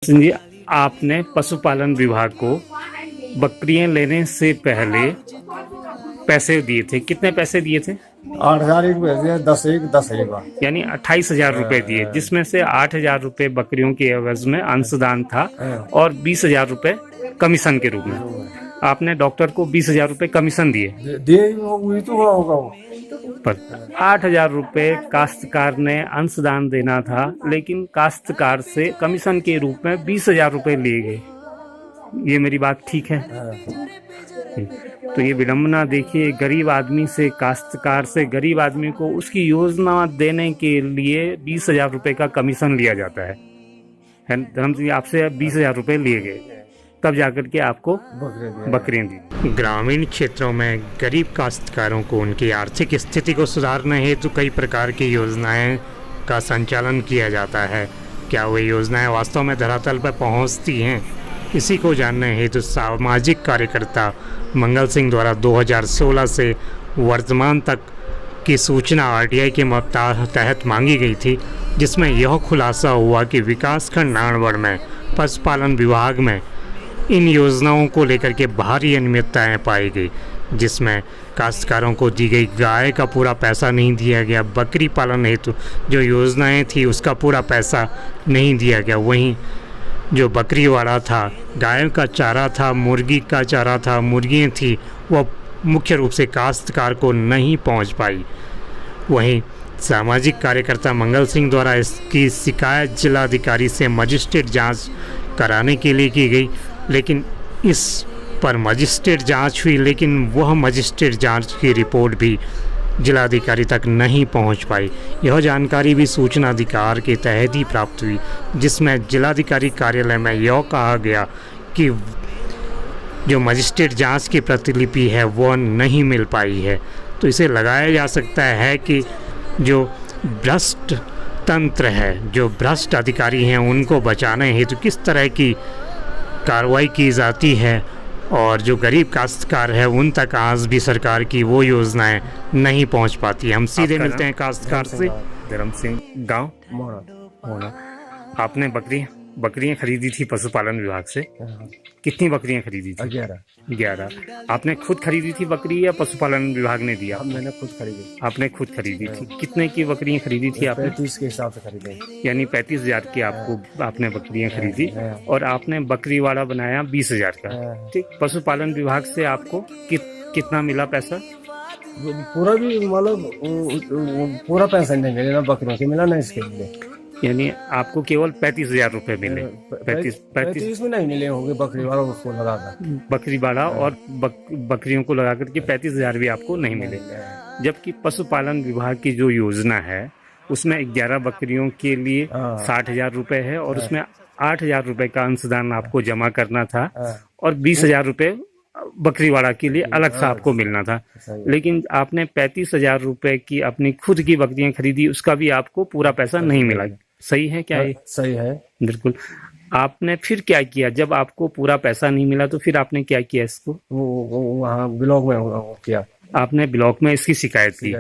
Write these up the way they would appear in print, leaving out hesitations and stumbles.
सिंह जी, आपने पशुपालन विभाग को बकरियां लेने से पहले पैसे दिए थे। कितने पैसे दिए थे? 8,000 एक भेज दिया, 10 एक यानी 28,000 रुपए दिए, जिसमें से 8,000 रुपए बकरियों के एवज में अंशदान था और 20,000 रुपए कमीशन के रूप में। आपने डॉक्टर को 20,000 रुपए कमीशन दिए, दिए वही तो हुआ होगा वो। पर 8,000 रुपए काश्तकार ने अंशदान देना था, लेकिन काश्तकार से कमीशन के रूप में 20,000 रुपए लिए गए। ये मेरी बात ठीक है? तो ये विडंबना देखिए, गरीब आदमी से, काश्तकार से गरीब आदमी को उसकी योजना देने के लिए 20,000 रुपए का कमीशन लिया जाता है। धर्म सिंह, आपसे 20,000 रुपए लिए गए, तब जाकर के आपको बकरियां दी। ग्रामीण क्षेत्रों में गरीब काश्तकारों को उनकी आर्थिक स्थिति को सुधारने हेतु कई प्रकार की योजनाएं का संचालन किया जाता है। क्या वे योजनाएं वास्तव में धरातल पर पहुंचती हैं? इसी को जानने हेतु सामाजिक कार्यकर्ता मंगल सिंह द्वारा 2016 से वर्तमान तक की सूचना आरटीआई के तहत मांगी गई थी, जिसमें यह खुलासा हुआ कि विकासखंड नारायणगढ़ में पशुपालन विभाग में इन योजनाओं को लेकर के भारी अनियमितताएं पाई गई, जिसमें काश्तकारों को दी गई गाय का पूरा पैसा नहीं दिया गया, बकरी पालन हेतु जो योजनाएं थी उसका पूरा पैसा नहीं दिया गया। वहीं जो बकरीवाड़ा था, गायों का चारा था, मुर्गी का चारा था, मुर्गियाँ थी, वह मुख्य रूप से काश्तकार को नहीं पहुंच पाई। वहीं सामाजिक कार्यकर्ता मंगल सिंह द्वारा इसकी शिकायत जिलाधिकारी से मजिस्ट्रेट जांच कराने के लिए की गई, लेकिन इस पर मजिस्ट्रेट जांच हुई, लेकिन वह मजिस्ट्रेट जांच की रिपोर्ट भी जिलाधिकारी तक नहीं पहुंच पाई। यह जानकारी भी सूचना अधिकार के तहत ही प्राप्त हुई, जिसमें जिलाधिकारी कार्यालय में यह कहा गया कि जो मजिस्ट्रेट जांच की प्रतिलिपि है वह नहीं मिल पाई है। तो इसे लगाया जा सकता है कि जो भ्रष्ट तंत्र है, जो भ्रष्ट अधिकारी हैं, उनको बचाने हेतु किस तरह की कार्रवाई की जाती है, और जो गरीब काश्तकार है उन तक आज भी सरकार की वो योजनाएं नहीं पहुंच पाती। हम सीधे मिलते हैं काश्तकार से। धर्म सिंह, गांव मोना। आपने बकरियां खरीदी थी पशुपालन विभाग से। कितनी बकरियां खरीदी थी? 11। आपने खुद खरीदी थी बकरी या पशुपालन विभाग ने दिया? मैंने खुद खरीदी। आपने खुद खरीदी थी। कितने की बकरियां खरीदी थी आपने? 35 के हिसाब से खरीदी। यानी 35,000 की आपने बकरियां खरीदी, और आपने बकरीवाड़ा बनाया 20,000 का। ठीक। पशुपालन विभाग से आपको कितना मिला पैसा? पूरा भी मतलब पूरा पैसा नहीं मिला, बकरियों से मिला ना इसके लिए। यानी आपको केवल 35,000 रुपए मिले। 35 में नहीं मिले होंगे, बकरीवाड़ा उसको लगाकर, बकरीवाड़ा और बकरियों को लगा करके 35,000 भी आपको नहीं मिले। जबकि पशुपालन विभाग की जो योजना है उसमें 11 बकरियों के लिए 60,000 रुपए है, और उसमें 8,000 रुपए का अंशदान आपको जमा करना था, और 20,000 रुपए बकरीवाड़ा के लिए अलग से आपको मिलना था। लेकिन आपने 35,000 रुपए की अपनी खुद की बकरियां खरीदी, उसका भी आपको पूरा पैसा नहीं मिला। सही है क्या ये? सही है, बिल्कुल। आपने फिर क्या किया जब आपको पूरा पैसा नहीं मिला? तो फिर आपने क्या किया इसको? वहाँ ब्लॉक में किया। आपने ब्लॉक में इसकी शिकायत की?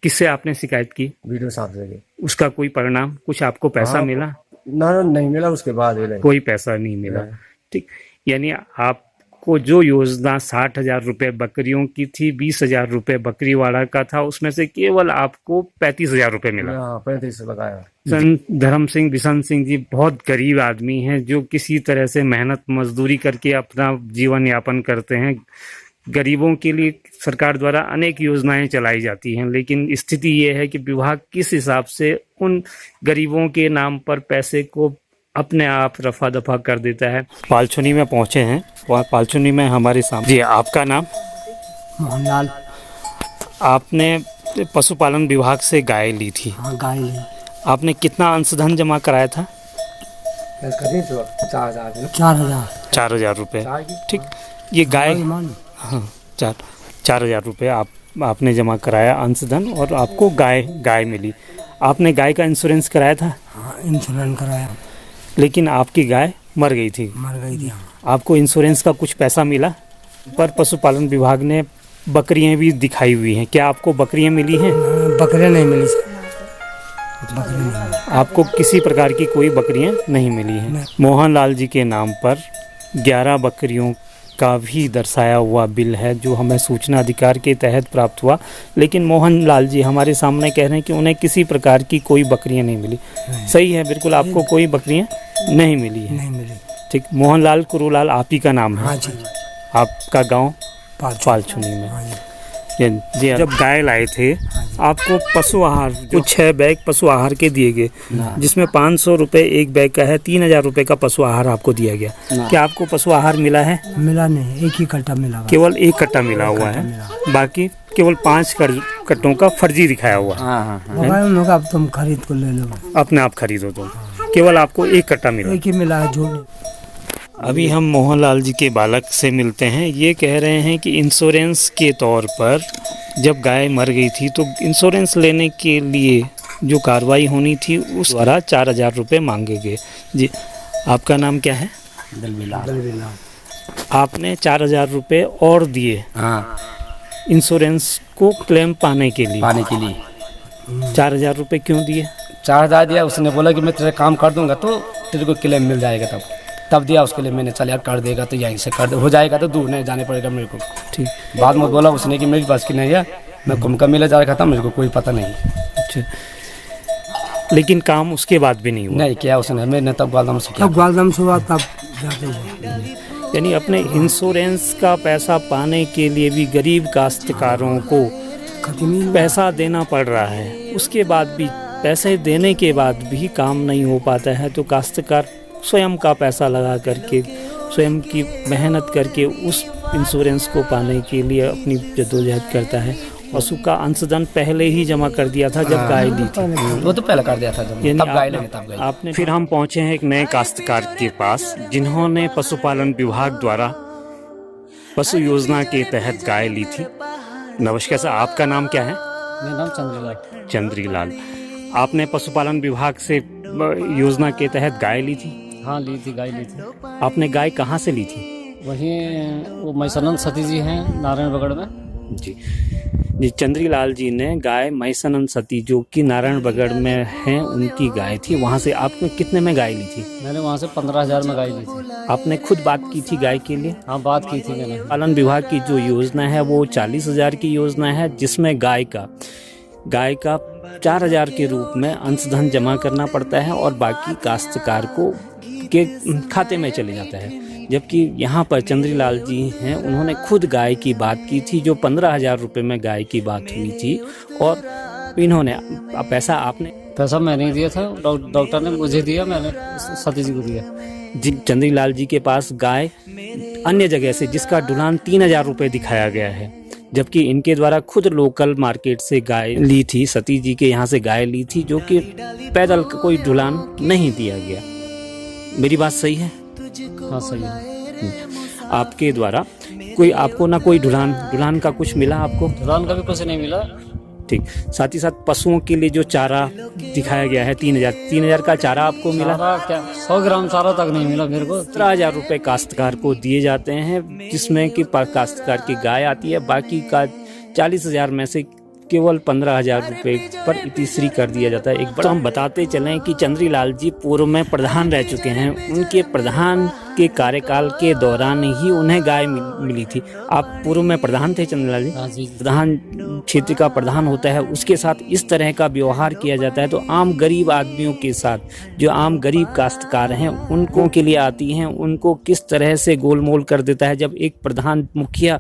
किससे आपने शिकायत की? वीडियो साहब से। उसका कोई परिणाम, कुछ आपको पैसा मिला? ना, नहीं मिला। उसके बाद कोई पैसा नहीं मिला। ठीक। यानी आपको जो योजना 60,000 रुपए बकरियों की थी, 20,000 रुपए बकरीवाड़ा का था, उसमें से केवल आपको 35,000 रुपए मिला। 35 लगाया। धर्म सिंह, बिशन सिंह जी बहुत गरीब आदमी हैं, जो किसी तरह से मेहनत मजदूरी करके अपना जीवन यापन करते हैं। गरीबों के लिए सरकार द्वारा अनेक योजनाएं चलाई जाती हैं, लेकिन स्थिति ये है कि विभाग किस हिसाब से उन गरीबों के नाम पर पैसे को अपने आप रफा दफा कर देता है। पालचुनी में पहुंचे हैं, वहाँ पालचुनी में हमारे सामने। जी, आपका नाम? मोहनलाल। आपने पशुपालन विभाग से गाय ली थी? हाँ, गाय ली। आपने कितना अंशधन जमा कराया था? 4,000 रुपये। ठीक। ये गाय, हाँ, 4,000 रुपये आपने जमा कराया अंशधन, और आपको गाय मिली। आपने गाय का इंश्योरेंस कराया था? हाँ, इंश्योरेंस कराया। लेकिन आपकी गाय मर गई थी। आपको इंश्योरेंस का कुछ पैसा मिला? पर पशुपालन विभाग ने बकरियां भी दिखाई हुई हैं, क्या आपको बकरियां मिली हैं? बकरियां नहीं मिली। आपको किसी प्रकार की कोई बकरियां नहीं मिली हैं। मोहनलाल जी के नाम पर 11 बकरियों का भी दर्शाया हुआ बिल है जो हमें सूचना अधिकार के तहत प्राप्त हुआ, लेकिन मोहनलाल जी हमारे सामने कह रहे हैं कि उन्हें किसी प्रकार की कोई बकरियां नहीं मिली। सही है, बिल्कुल आपको कोई बकरियां नहीं मिली है। नहीं मिली। ठीक, मोहनलाल कुरूलाल आप ही का नाम है। हाँ जी। आपका गांव पालछुनी में। हाँ जी। जी, जब गाय लाए थे आपको पशु आहार कुछ 6 बैग पशु आहार के दिए गए, जिसमें 500 रुपये एक बैग का है, 3000 रुपये का पशु आहार आपको दिया गया। क्या आपको पशु आहार मिला है? मिला नहीं, एक ही कट्टा मिला। केवल एक कट्टा मिला हुआ है, बाकी केवल 5 कट्टों का फर्जी दिखाया हुआ है। उन लोग अब तुम खरीद को ले लो, अपने आप खरीदो तुम, केवल आपको एक कट्टा मिला। एक ही मिला है जो। अभी हम मोहनलाल जी के बालक से मिलते हैं। ये कह रहे हैं कि इंश्योरेंस के तौर पर जब गाय मर गई थी तो इंश्योरेंस लेने के लिए जो कार्रवाई होनी थी उस द्वारा 4000 रुपये मांगे गए। जी, आपका नाम क्या है? दलवीलाल। आपने 4000 रुपये और दिए इंश्योरेंस को क्लेम पाने के लिए। 4000 रुपये क्यों दिए? 4000 दिया, उसने बोला कि मैं तेरा काम कर दूंगा तो तेरे को क्लेम मिल जाएगा। तब दिया उसके लिए। मैंने चल यार कर देगा तो यहीं से कर दे, हो जाएगा तो दूर नहीं जाने पड़ेगा मेरे को। ठीक, बाद में बोला उसने कि मेरी बस की नहीं है, मैं घूमकर मिला जा रहा था, मेरे को कोई पता नहीं। अच्छा, लेकिन काम उसके बाद भी नहीं हुआ? नहीं किया उसने, मैंने तब ग्वालदम से किया। तब ग्वालदम से हुआ, तब जाते हुए। यानी अपने इंश्योरेंस का पैसा पाने के लिए भी गरीब काश्तकारों को पैसा देना पड़ रहा है। उसके बाद भी, पैसे देने के बाद भी काम नहीं हो पाता है, तो काश्तकार स्वयं का पैसा लगा करके, स्वयं की मेहनत करके उस इंश्योरेंस को पाने के लिए अपनी जद्दोजहद करता है। पशु का अंशदान पहले ही जमा कर दिया था जब गाय ली थी। वो तो पहले कर दिया था जब तब गाय लगी, तब गाय आपने। फिर हम पहुंचे हैं एक नए काश्तकार के पास जिन्होंने पशुपालन विभाग द्वारा पशु योजना के तहत गाय ली थी। नमस्कार सर, आपका नाम क्या है? मेरा नाम चंद्रीलाल। चंद्रीलाल। आपने पशुपालन विभाग से योजना के तहत गाय ली थी? हाँ ली थी, गाय ली थी। आपने गाय कहाँ से ली थी? वहीं वो मैसनंद सती जी हैं नारायणबगड़ में। जी जी, चंद्रीलाल जी ने गाय मैसनंद सती जो कि नारायणबगड़ में हैं, उनकी गाय थी। वहाँ से आपने कितने में गाय ली थी? मैंने वहाँ से 15000 में गाय ली थी। आपने खुद बात की थी गाय के लिए? हाँ, बात की थी मैंने। पालन विभाग की जो योजना है वो 40,000 की योजना है, जिसमें गाय का 4000 के रूप में अंशधन जमा करना पड़ता है और बाकी काश्तकार को के खाते में चले जाता है। जबकि यहाँ पर चंद्रीलाल जी हैं, उन्होंने खुद गाय की बात की थी, जो 15,000 रुपये में गाय की बात हुई थी, और इन्होंने पैसा मैं नहीं दिया था, डॉक्टर ने मुझे दिया, मैंने सती जी को दिया। जी, चंद्रीलाल जी के पास गाय अन्य जगह से जिसका ढुलान 3000 रुपये दिखाया गया है, जबकि इनके द्वारा खुद लोकल मार्केट से गाय ली थी, सती जी के यहाँ से गाय ली थी, जो कि पैदल कोई ढुलान नहीं दिया गया। मेरी बात सही है? हाँ सही है। आपके द्वारा कोई आपको ना कोई ढुलान का कुछ मिला आपको? ढुलान का भी कुछ नहीं मिला। ठीक, साथ ही साथ पशुओं के लिए जो चारा दिखाया गया है 3000 का चारा आपको मिला? क्या 100 ग्राम चारा तक नहीं मिला मेरे को। 17,000 रुपये काश्तकार को दिए जाते हैं, जिसमें कि काश्तकार की गाय आती है। बाकी का 40,000 में से केवल 15,000 रुपये पर इतिश्री कर दिया जाता है। एक बार हम बताते चलें कि चंद्रीलाल जी पूर्व में प्रधान रह चुके हैं। उनके प्रधान के कार्यकाल के दौरान ही उन्हें गाय मिली थी। आप पूर्व में प्रधान थे चंद्रीलाल जी? हाँ जी। प्रधान क्षेत्र का प्रधान होता है, उसके साथ इस तरह का व्यवहार किया जाता है, तो आम गरीब आदमियों के साथ, जो आम गरीब काश्तकार हैं, उनको के लिए आती हैं, उनको किस तरह से गोलमोल कर देता है, जब एक प्रधान मुखिया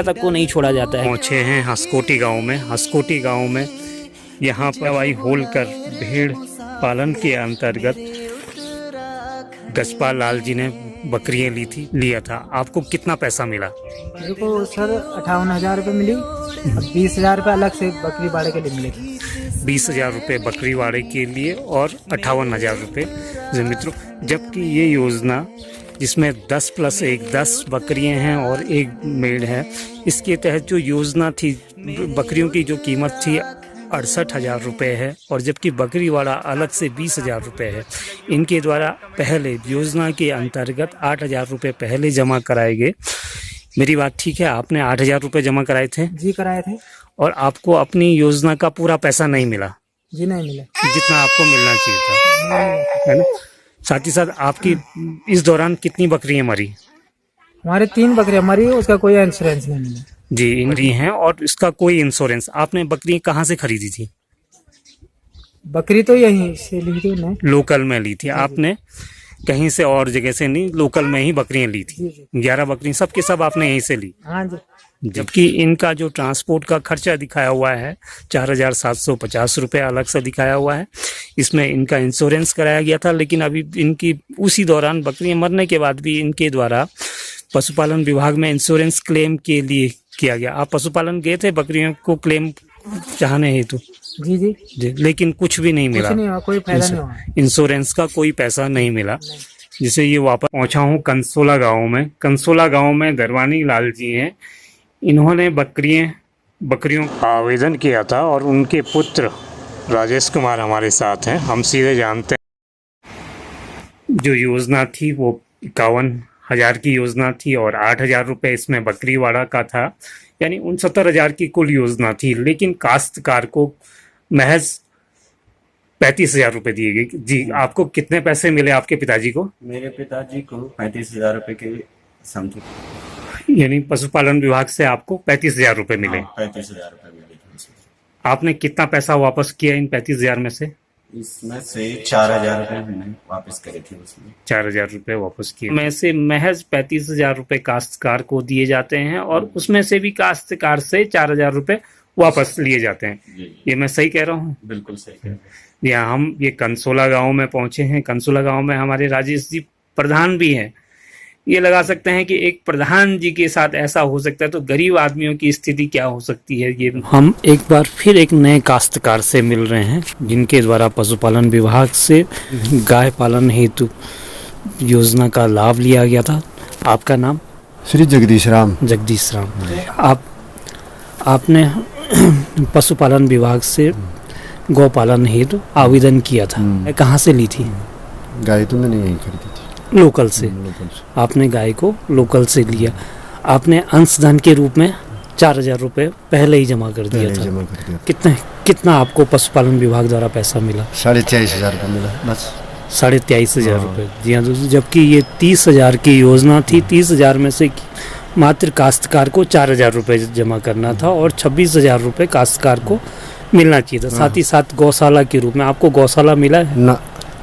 तक को नहीं छोड़ा जाता है। पहुंचे हैं हसकोटी गाँव में। हसकोटी गाँव में यहाँ पर दवाई होलकर भेड़ पालन के अंतर्गत गजपाल लाल जी ने बकरियां लिया था। आपको कितना पैसा मिला? मेरे को सर 58,000 रुपये मिली और 20,000 रुपये अलग से बकरी बाड़े के लिए मिले। 20,000 रुपये बकरी वाड़े के लिए और 58,000 रुपये मित्रों। जबकि ये योजना जिसमें 10+1 बकरियां हैं और एक मेढ़ है, इसके तहत जो योजना थी, बकरियों की जो कीमत थी 68,000 रुपये है, और जबकि बकरीवाड़ा अलग से 20,000 रुपये है। इनके द्वारा पहले योजना के अंतर्गत 8,000 रुपये पहले जमा कराए गए। मेरी बात ठीक है? आपने 8,000 रुपये जमा कराए थे? जी कराए थे। और आपको अपनी योजना का पूरा पैसा नहीं मिला? जी नहीं मिला, जितना आपको मिलना चाहिए था, नहीं मिला। है ना। साथ ही साथ आपकी इस दौरान कितनी बकरियां मरी? हमारे 3 बकरियां मरी, उसका कोई इंश्योरेंस नहीं मिला। जी, मरी हैं और इसका कोई इंश्योरेंस। आपने बकरी कहाँ से खरीदी थी? बकरी तो यहीं से ली थी ना। लोकल में ली थी आपने, कहीं से और जगह से नहीं, लोकल में ही बकरियां ली थी। जी जी 11 बकरी सब के सब आपने यहीं से ली। हाँ जी। जबकि इनका जो ट्रांसपोर्ट का खर्चा दिखाया हुआ है 4,750 रुपये अलग से दिखाया हुआ है। इसमें इनका इंश्योरेंस कराया गया था, लेकिन अभी इनकी उसी दौरान बकरियां मरने के बाद भी इनके द्वारा पशुपालन विभाग में इंश्योरेंस क्लेम के लिए किया गया। आप पशुपालन गए थे बकरियों को क्लेम चाहने हेतु? जी जी जी, लेकिन कुछ भी नहीं मिला, कुछ नहीं हुआ, कोई फायदा नहीं हुआ। इंश्योरेंस का कोई पैसा नहीं मिला, जिसे ये वापस पहुंचा हूँ कंसोला गांव में। कंसोला गांव में दरवानी लाल जी हैं। इन्होंने बकरियों का आवेदन किया था और उनके पुत्र राजेश कुमार हमारे साथ हैं। हम सीधे जानते हैं जो योजना थी वो 51,000 की योजना थी और 8,000 रुपये इसमें बकरीवाड़ा का था, यानी 69,000 की कुल योजना थी। लेकिन काश्तकार को महज 35,000 रुपये दिए गए। जी, आपको कितने पैसे मिले आपके पिताजी को? मेरे पिताजी को 35,000 रुपए के समथिंग, यानी पशुपालन विभाग से आपको 35,000 रुपये मिले। 35,000 रुपए मिले थे उसे। आपने कितना पैसा वापस किया इन 35,000 में से? इसमें से 4,000 रुपए मैंने वापस करे थे उसमें। 4,000 रुपये वापस किए में से महज 35,000 रुपये काश्तकार को दिए जाते हैं और उसमें से भी काश्तकार से 4,000 रुपये वापस लिए जाते हैं। जी ये मैं सही कह रहा हूँ? बिल्कुल सही कह रहे हैं। यहाँ हम ये कंसोला गांव में पहुंचे हैं। कंसोला गांव में हमारे राजेश जी प्रधान भी हैं। ये लगा सकते हैं कि एक प्रधान जी के साथ ऐसा हो सकता है तो गरीब आदमियों की स्थिति क्या हो सकती है। ये हम एक बार फिर एक नए काश्तकार से मिल रहे हैं जिनके द्वारा पशुपालन विभाग से गाय पालन हेतु योजना का लाभ लिया गया था। आपका नाम? श्री जगदीश राम। जगदीश राम। आपने पशुपालन विभाग से गौपालन हेतु आवेदन किया था। कहाँ से ली थी गाय? तो मैंने यहीं खरीदी थी, लोकल से। आपने गाय को लोकल से लिया। आपने अंशदान के रूप में 4,000 रुपये पहले ही जमा कर दिया था। जमा कर दिया। कितना आपको पशुपालन विभाग द्वारा पैसा मिला? 23,500 रुपये मिला बस। 23,500 रुपये। जी हाँ दोस्तों, जबकि ये 30,000 की योजना थी। 30,000 में से मात्र काश्तकार को 4,000 रुपये जमा करना था और 26,000 रुपये काश्तकार को मिलना चाहिए था। साथ ही साथ गौशाला के रूप में आपको गौशाला मिला है? ना,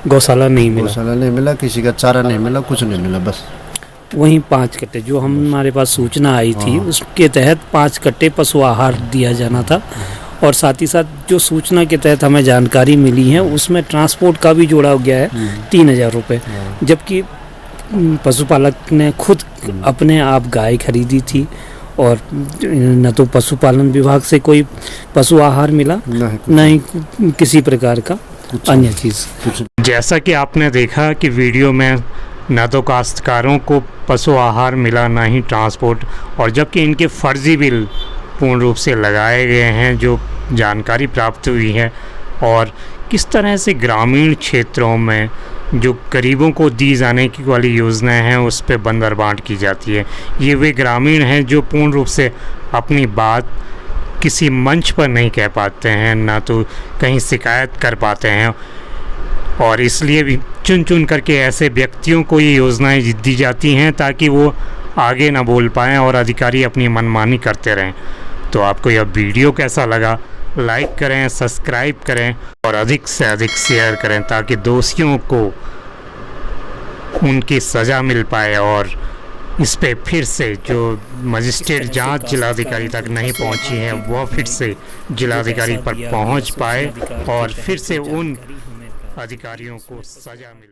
गौशाला नहीं मिला। गौशाला नहीं मिला, किसी का चारा नहीं मिला, कुछ नहीं मिला बस। वहीं 5 कट्टे जो हमारे पास सूचना आई थी उसके तहत 5 कट्टे पशु आहार दिया जाना था। और साथ ही साथ जो सूचना के तहत हमें जानकारी मिली है उसमें ट्रांसपोर्ट का भी जोड़ा गया है 3,000 रुपये। जबकि पशुपालक ने खुद अपने आप गाय खरीदी थी और न तो पशुपालन विभाग से कोई पशु आहार मिला, न ही किसी प्रकार का अन्य चीज़। जैसा कि आपने देखा कि वीडियो में न तो काश्तकारों को पशु आहार मिला, ना ही ट्रांसपोर्ट, और जबकि इनके फर्जी बिल पूर्ण रूप से लगाए गए हैं जो जानकारी प्राप्त हुई है। और किस तरह से ग्रामीण क्षेत्रों में जो गरीबों को दी जाने की वाली योजनाएं हैं उस पर बंदरबांट की जाती है। ये वे ग्रामीण हैं जो पूर्ण रूप से अपनी बात किसी मंच पर नहीं कह पाते हैं, ना तो कहीं शिकायत कर पाते हैं, और इसलिए भी चुन चुन करके ऐसे व्यक्तियों को ये योजनाएं दी जाती हैं ताकि वो आगे ना बोल पाएँ और अधिकारी अपनी मनमानी करते रहें। तो आपको यह वीडियो कैसा लगा? लाइक करें, सब्सक्राइब करें और अधिक से अधिक शेयर करें ताकि दोषियों को उनकी सज़ा मिल पाए और इस पे फिर से जो मजिस्ट्रेट जांच जिलाधिकारी तक नहीं पहुंची है वह फिर से जिलाधिकारी पर पहुंच पाए और फिर से उन अधिकारियों को सज़ा मिल